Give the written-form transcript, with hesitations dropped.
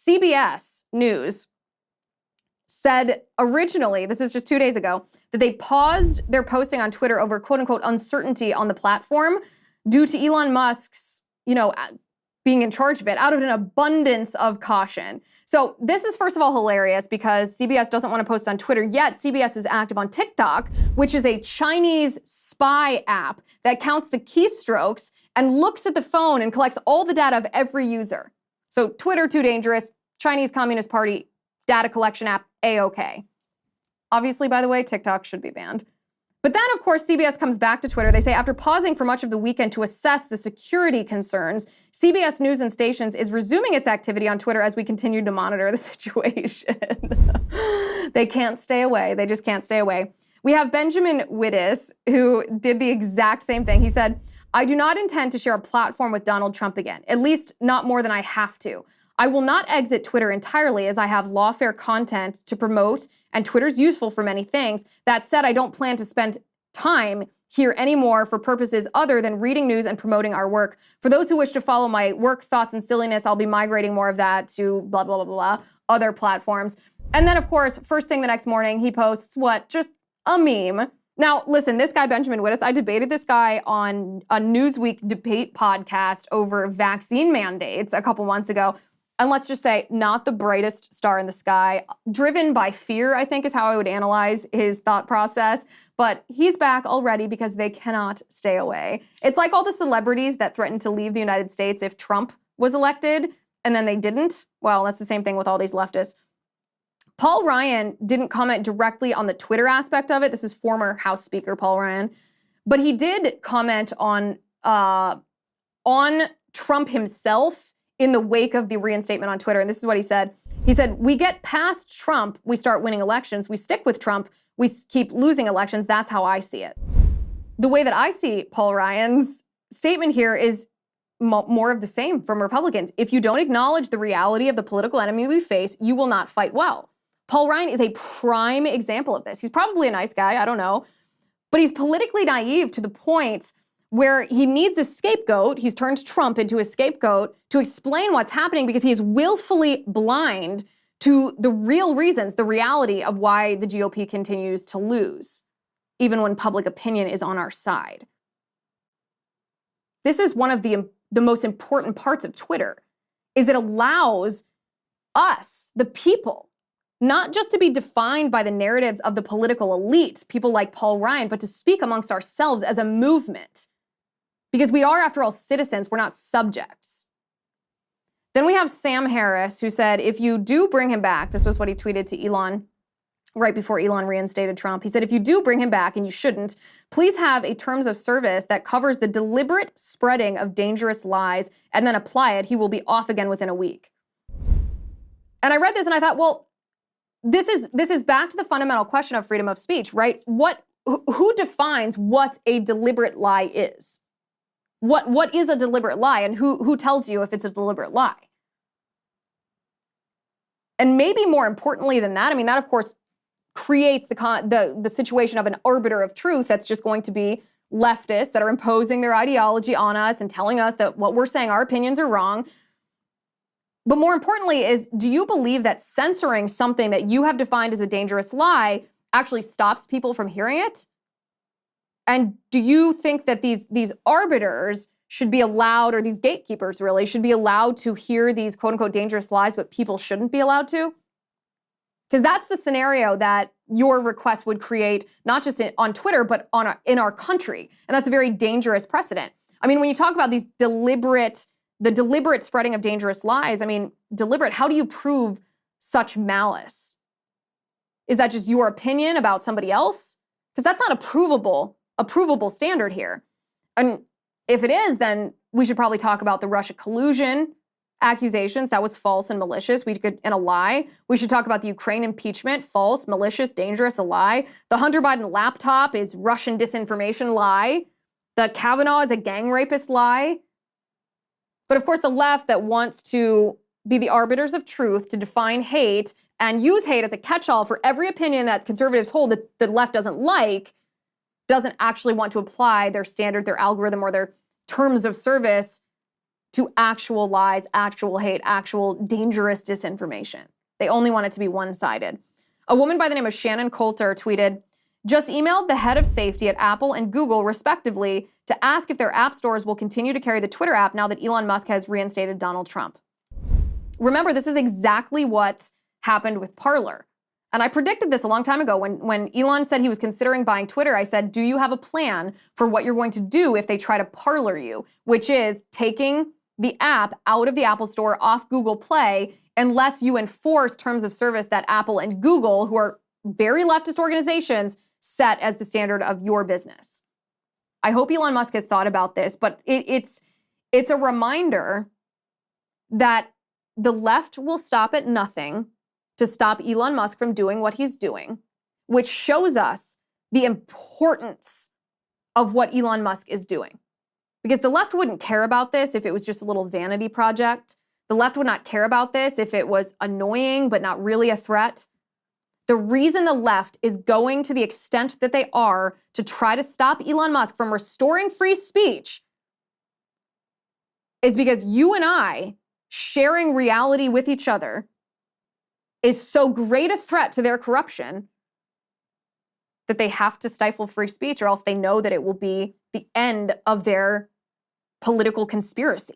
CBS News said originally, this is just 2 days ago, that they paused their posting on Twitter over quote unquote uncertainty on the platform due to Elon Musk's, being in charge of it out of an abundance of caution. So this is first of all hilarious because CBS doesn't want to post on Twitter yet. CBS is active on TikTok, which is a Chinese spy app that counts the keystrokes and looks at the phone and collects all the data of every user. So Twitter, too dangerous. Chinese Communist Party data collection app, A-OK. Obviously, by the way, TikTok should be banned. But then, of course, CBS comes back to Twitter. They say, after pausing for much of the weekend to assess the security concerns, CBS News and Stations is resuming its activity on Twitter as we continue to monitor the situation. They can't stay away. They just can't stay away. We have Benjamin Wittes, who did the exact same thing. He said, I do not intend to share a platform with Donald Trump again, at least not more than I have to. I will not exit Twitter entirely as I have lawfare content to promote, and Twitter's useful for many things. That said, I don't plan to spend time here anymore for purposes other than reading news and promoting our work. For those who wish to follow my work, thoughts, and silliness, I'll be migrating more of that to blah, blah, blah, blah, blah, other platforms. And then, of course, first thing the next morning, he posts what? Just a meme. Now, listen, this guy, Benjamin Wittes, I debated this guy on a Newsweek debate podcast over vaccine mandates a couple months ago. And let's just say, not the brightest star in the sky. Driven by fear, I think, is how I would analyze his thought process. But he's back already because they cannot stay away. It's like all the celebrities that threatened to leave the United States if Trump was elected, and then they didn't. Well, that's the same thing with all these leftists. Paul Ryan didn't comment directly on the Twitter aspect of it. This is former House Speaker Paul Ryan. But he did comment on Trump himself in the wake of the reinstatement on Twitter. And this is what he said. He said, we get past Trump, we start winning elections. We stick with Trump, we keep losing elections. That's how I see it. The way that I see Paul Ryan's statement here is more of the same from Republicans. If you don't acknowledge the reality of the political enemy we face, you will not fight well. Paul Ryan is a prime example of this. He's probably a nice guy, I don't know. But he's politically naive to the point where he needs a scapegoat. He's turned Trump into a scapegoat to explain what's happening because he is willfully blind to the real reasons, the reality of why the GOP continues to lose, even when public opinion is on our side. This is one of the most important parts of Twitter, is it allows us, the people, not just to be defined by the narratives of the political elite, people like Paul Ryan, but to speak amongst ourselves as a movement. Because we are, after all, citizens, we're not subjects. Then we have Sam Harris, who said, if you do bring him back, this was what he tweeted to Elon right before Elon reinstated Trump. He said, if you do bring him back, and you shouldn't, please have a terms of service that covers the deliberate spreading of dangerous lies and then apply it. He will be off again within a week. And I read this and I thought, well, this is back to the fundamental question of freedom of speech, right? Who defines what a deliberate lie is? What is a deliberate lie, and who tells you if it's a deliberate lie? And maybe more importantly than that, I mean, that of course creates the situation of an arbiter of truth that's just going to be leftists that are imposing their ideology on us and telling us that what we're saying, our opinions are wrong. But more importantly is, do you believe that censoring something that you have defined as a dangerous lie actually stops people from hearing it? And do you think that these arbiters should be allowed, or these gatekeepers really, should be allowed to hear these quote unquote dangerous lies, but people shouldn't be allowed to? Because that's the scenario that your request would create, not just on Twitter, but in our country. And that's a very dangerous precedent. I mean, when you talk about the deliberate spreading of dangerous lies, I mean, deliberate, how do you prove such malice? Is that just your opinion about somebody else? Because that's not a provable standard here. And if it is, then we should probably talk about the Russia collusion accusations. That was false and malicious. And a lie. We should talk about the Ukraine impeachment. False, malicious, dangerous, a lie. The Hunter Biden laptop is Russian disinformation, lie. The Kavanaugh is a gang rapist, lie. But of course, the left that wants to be the arbiters of truth, to define hate and use hate as a catch-all for every opinion that conservatives hold that the left doesn't like, doesn't actually want to apply their standard, their algorithm, or their terms of service to actual lies, actual hate, actual dangerous disinformation. They only want it to be one-sided. A woman by the name of Shannon Coulter tweeted, "Just emailed the head of safety at Apple and Google, respectively, to ask if their app stores will continue to carry the Twitter app now that Elon Musk has reinstated Donald Trump." Remember, this is exactly what happened with Parler. And I predicted this a long time ago. When Elon said he was considering buying Twitter, I said, do you have a plan for what you're going to do if they try to Parler you? Which is taking the app out of the Apple Store, off Google Play, unless you enforce terms of service that Apple and Google, who are very leftist organizations, set as the standard of your business. I hope Elon Musk has thought about this, but it's a reminder that the left will stop at nothing to stop Elon Musk from doing what he's doing, which shows us the importance of what Elon Musk is doing. Because the left wouldn't care about this if it was just a little vanity project. The left would not care about this if it was annoying but not really a threat. The reason the left is going to the extent that they are to try to stop Elon Musk from restoring free speech is because you and I, sharing reality with each other, is so great a threat to their corruption that they have to stifle free speech, or else they know that it will be the end of their political conspiracy.